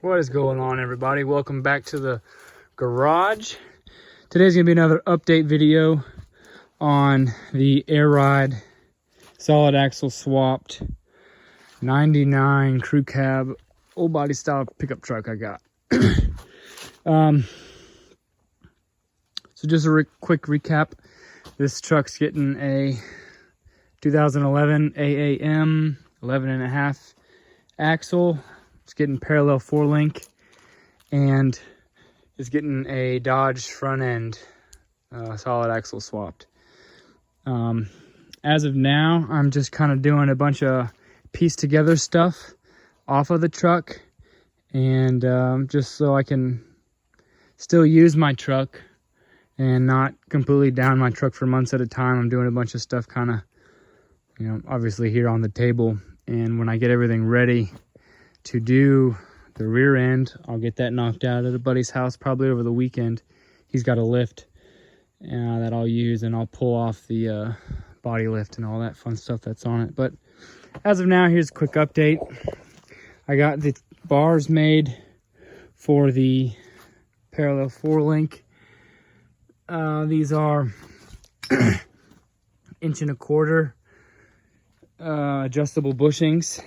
What is going on, everybody? Welcome back to the garage. Today's gonna be another update video on the Air Ride solid axle swapped 99 crew cab old body style pickup truck I got. So just a quick recap. This truck's getting a 2011 AAM 11.5 axle. It's getting parallel 4-link, and it's getting a Dodge front end solid axle swapped. As of now, I'm just kind of doing a bunch of piece together stuff off of the truck, and just so I can still use my truck and not completely down my truck for months at a time. I'm doing a bunch of stuff kind of, you know, obviously here on the table, and when I get everything ready to do the rear end, I'll get that knocked out at a buddy's house probably over the weekend. He's got a lift that I'll use, and I'll pull off the body lift and all that fun stuff that's on it. But as of now, here's a quick update. I got the bars made for the parallel 4-link. These are 1.25 inch adjustable bushings.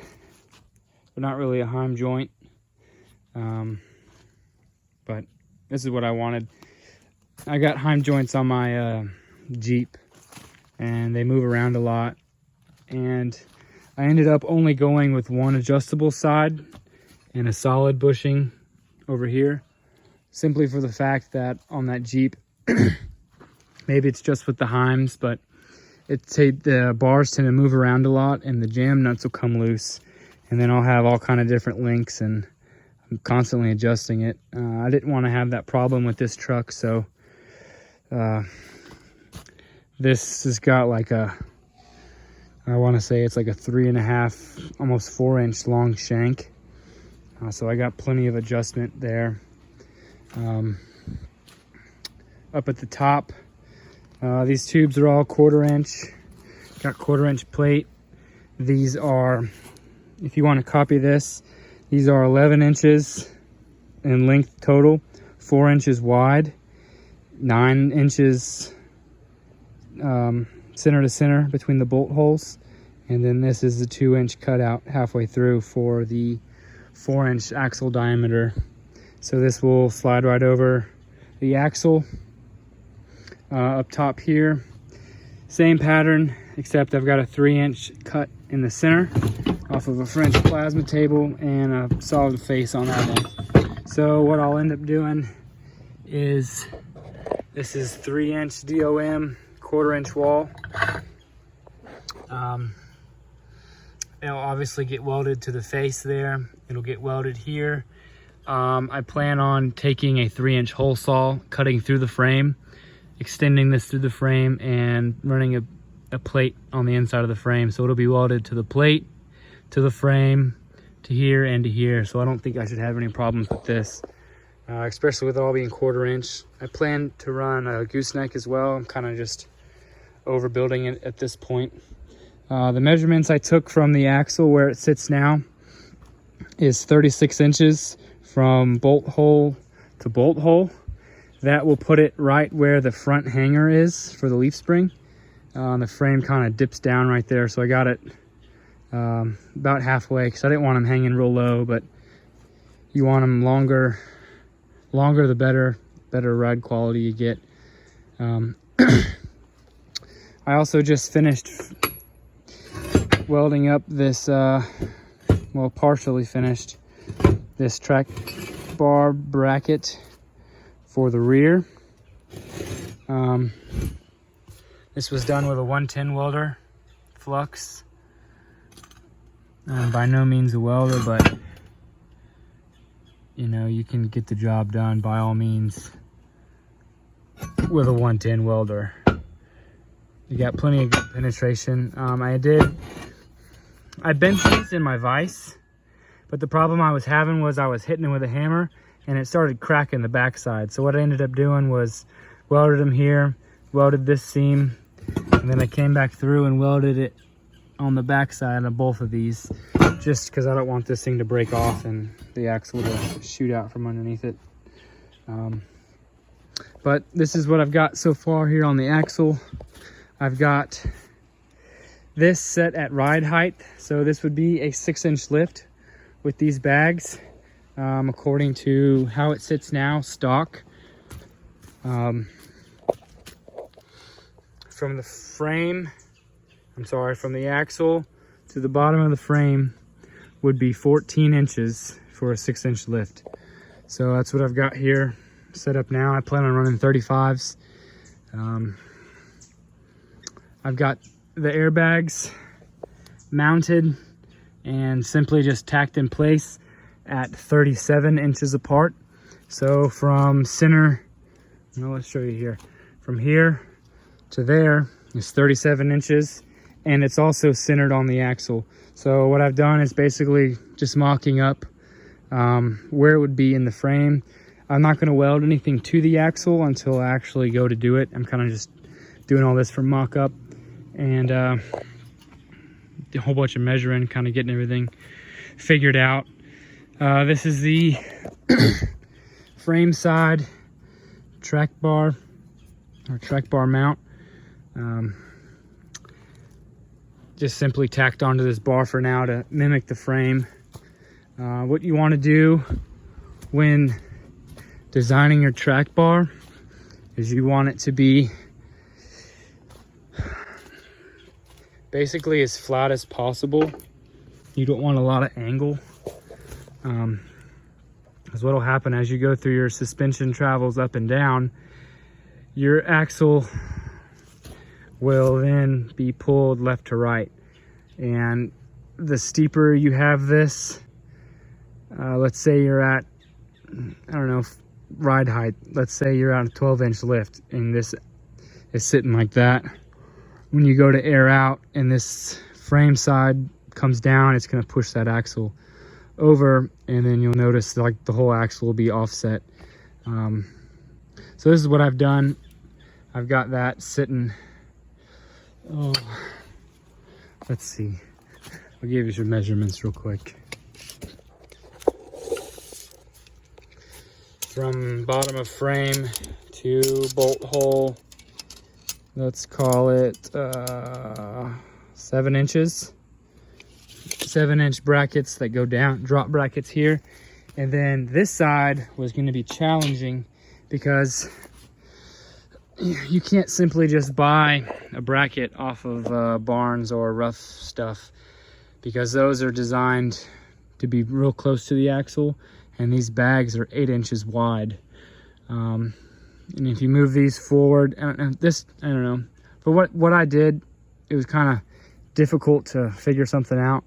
But not really a heim joint, but this is what I wanted. I got heim joints on my Jeep, and they move around a lot, and I ended up only going with one adjustable side and a solid bushing over here, simply for the fact that on that Jeep, maybe it's just with the heims, but the bars tend to move around a lot, and the jam nuts will come loose. And then I'll have all kind of different links, and I'm constantly adjusting it. I didn't want to have that problem with this truck, so this has got like I want to say it's like a 3.5, almost 4 inch long shank. So I got plenty of adjustment there. Up at the top, these tubes are all 1/4 inch. Got 1/4 inch plate. These are, if you want to copy this, these are 11 inches in length total, 4 inches wide, 9 inches center to center between the bolt holes, and then this is the 2-inch cutout halfway through for the 4-inch axle diameter. So this will slide right over the axle. Up top here, same pattern, except I've got a 3-inch cut in the center off of a French plasma table and a solid face on that one. So what I'll end up doing is, this is 3-inch DOM, 1/4 inch wall. It'll obviously get welded to the face there. It'll get welded here. I plan on taking a 3-inch hole saw, cutting through the frame, extending this through the frame, and running a plate on the inside of the frame. So it'll be welded to the plate, to the frame, to here, and to here. So I don't think I should have any problems with this, especially with it all being 1/4 inch. I plan to run a gooseneck as well. I'm kind of just overbuilding it at this point. The measurements I took from the axle where it sits now is 36 inches from bolt hole to bolt hole. That will put it right where the front hanger is for the leaf spring. The frame kind of dips down right there, so I got it about halfway, because I didn't want them hanging real low, but you want them longer the better ride quality you get. I also just finished welding up this, well, partially finished this track bar bracket for the rear. This was done with a 110 welder flux. By no means a welder, but you know, you can get the job done by all means with a 110 welder. You got plenty of good penetration. I bent these in my vise, but the problem I was having was I was hitting it with a hammer and it started cracking the backside. So what I ended up doing was welded them here, welded this seam, and then I came back through and welded it on the backside of both of these. just because I don't want this thing to break off and the axle to shoot out from underneath it. But this is what I've got so far here on the axle. I've got this set at ride height. So this would be a 6-inch lift with these bags, according to how it sits now, stock. From the frame, from the axle to the bottom of the frame would be 14 inches for a 6-inch lift. So that's what I've got here set up now. I plan on running 35s. I've got the airbags mounted and simply just tacked in place at 37 inches apart. So from center, let's show you here, from here to there is 37 inches, and it's also centered on the axle. So what I've done is basically just mocking up where it would be in the frame. I'm not going to weld anything to the axle until I actually go to do it. I'm kind of just doing all this for mock-up and a whole bunch of measuring, kind of getting everything figured out. This is the frame side track bar or track bar mount. Just simply tacked onto this bar for now to mimic the frame. What you want to do when designing your track bar is you want it to be basically as flat as possible. You don't want a lot of angle, because what will happen as you go through your suspension travels up and down, your axle will then be pulled left to right. And the steeper you have this, let's say you're at, I don't know, ride height, let's say you're at a 12-inch lift and this is sitting like that. When you go to air out and this frame side comes down, it's going to push that axle over, and then you'll notice like the whole axle will be offset. So this is what I've done. I've got that sitting, let's see, I'll give you some measurements real quick. From bottom of frame to bolt hole, let's call it 7 inches. 7-inch brackets that go down, drop brackets here. And then this side was going to be challenging because you can't simply just buy a bracket off of Barnes or Rough Stuff, because those are designed to be real close to the axle, and these bags are 8 inches wide. And if you move these forward, I don't know. For what I did, it was kind of difficult to figure something out,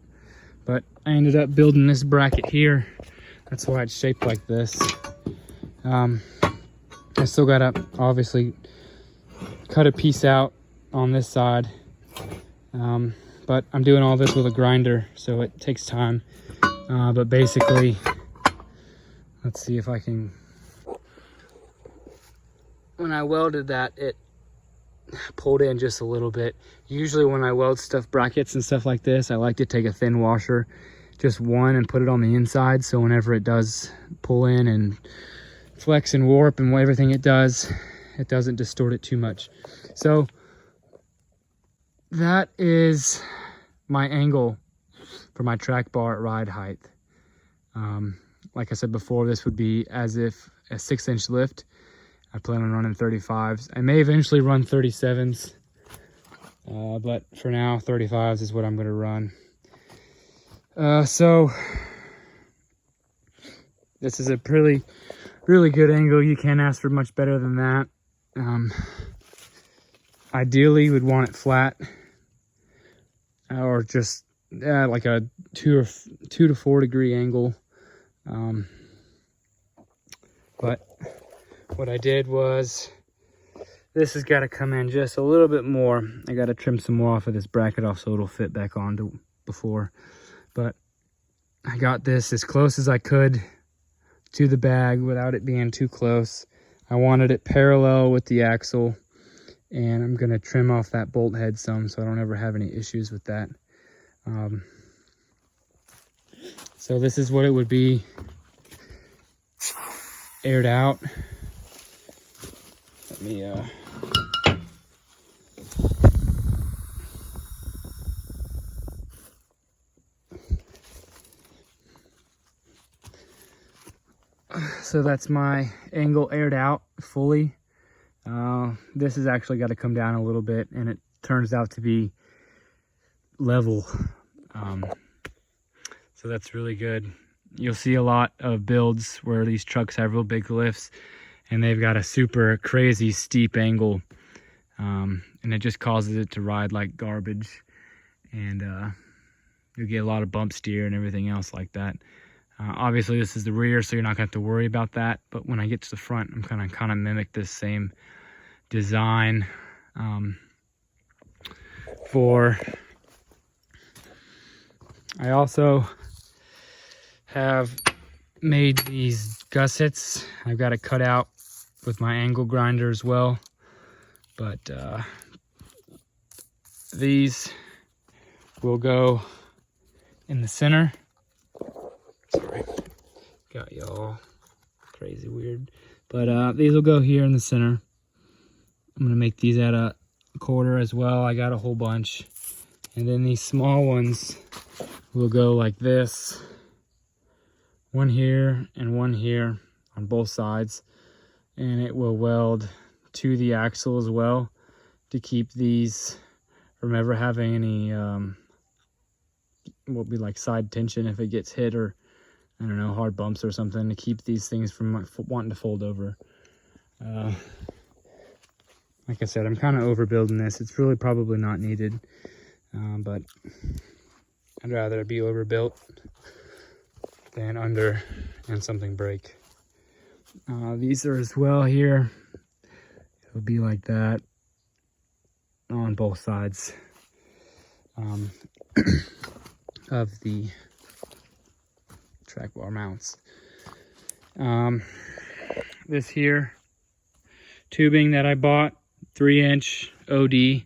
but I ended up building this bracket here. That's why it's shaped like this. I still gotta obviously cut a piece out on this side, but I'm doing all this with a grinder, so it takes time. But basically, let's see if I can, when I welded that, it pulled in just a little bit. Usually when I weld brackets and stuff like this, I like to take a thin washer, just one, and put it on the inside, so whenever it does pull in and flex and warp and everything it does, it doesn't distort it too much. So that is my angle for my track bar at ride height. Like I said before, this would be as if a 6-inch lift. I plan on running 35s. I may eventually run 37s, but for now, 35s is what I'm going to run. So this is a really good angle. You can't ask for much better than that. Ideally, you would want it flat, or just like a 2 to 4 degree angle. But what I did was, this has got to come in just a little bit more. I got to trim some more off of this bracket off so it'll fit back onto before. But I got this as close as I could to the bag without it being too close. I wanted it parallel with the axle, and I'm going to trim off that bolt head some so I don't ever have any issues with that. So this is what it would be aired out. Let me so that's my angle aired out fully. This has actually got to come down a little bit, and it turns out to be level. So that's really good. You'll see a lot of builds where these trucks have real big lifts and they've got a super crazy steep angle, and it just causes it to ride like garbage, and you'll get a lot of bump steer and everything else like that. Obviously this is the rear, so you're not gonna have to worry about that, but when I get to the front, I'm gonna kind of mimic this same design. I also have made these gussets. I've got it cut out with my angle grinder as well, but these will go in the center. Sorry, got y'all crazy weird, but these will go here in the center. I'm gonna make these at a quarter as well. I got a whole bunch, and then these small ones will go like this, one here and one here on both sides, and it will weld to the axle as well to keep these from ever having any will be like side tension if it gets hit, or I don't know, hard bumps or something, to keep these things from wanting to fold over. Like I said, I'm kind of overbuilding this. It's really probably not needed, but I'd rather it be overbuilt than under and something break. These are as well here. It'll be like that on both sides of the track bar mounts. This here tubing that I bought, 3-inch OD,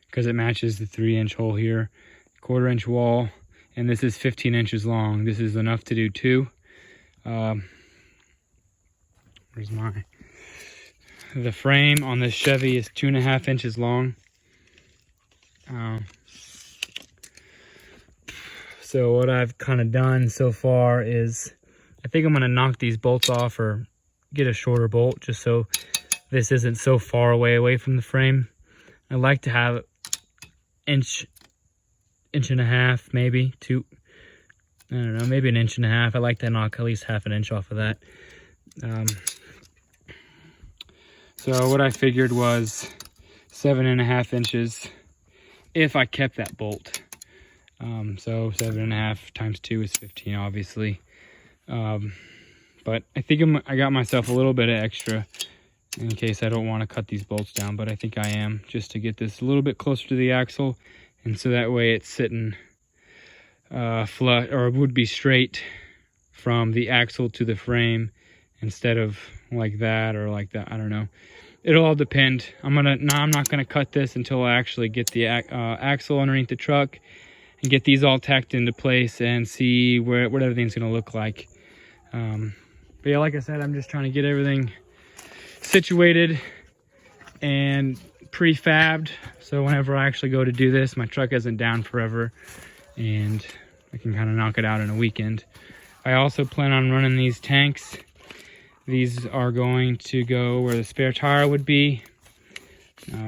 because it matches the 3-inch hole here, 1/4-inch wall, and this is 15 inches long. This is enough to do 2. Where's the frame on this Chevy is 2.5 inches long. So what I've kind of done so far is, I think I'm going to knock these bolts off or get a shorter bolt just so this isn't so far away from the frame. I like to have inch and a half, maybe 2, I don't know, maybe 1.5 inches. I like to knock at least 1/2 inch off of that. So what I figured was 7.5 inches if I kept that bolt. So 7.5 times 2 is 15, obviously. But I think I got myself a little bit of extra in case I don't want to cut these bolts down, but I think I am, just to get this a little bit closer to the axle, and so that way it's sitting flush, or it would be straight from the axle to the frame instead of like that or like that. I don't know. It'll all depend. I'm not gonna cut this until I actually get the axle underneath the truck and get these all tacked into place and see what everything's gonna look like. But yeah, like I said, I'm just trying to get everything situated and prefabbed, so whenever I actually go to do this, my truck isn't down forever and I can kind of knock it out in a weekend. I also plan on running these tanks. These are going to go where the spare tire would be.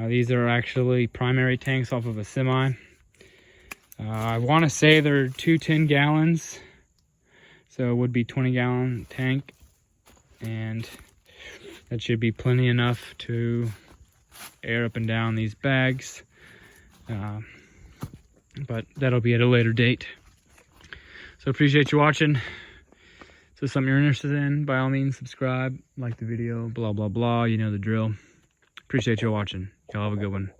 These are actually primary tanks off of a semi. I want to say they're 2 10 gallons, so it would be 20-gallon tank, and that should be plenty enough to air up and down these bags, but that'll be at a later date. So appreciate you watching. If this is something you're interested in, by all means subscribe, like the video, blah blah blah, you know the drill. Appreciate you watching. Y'all have a good one.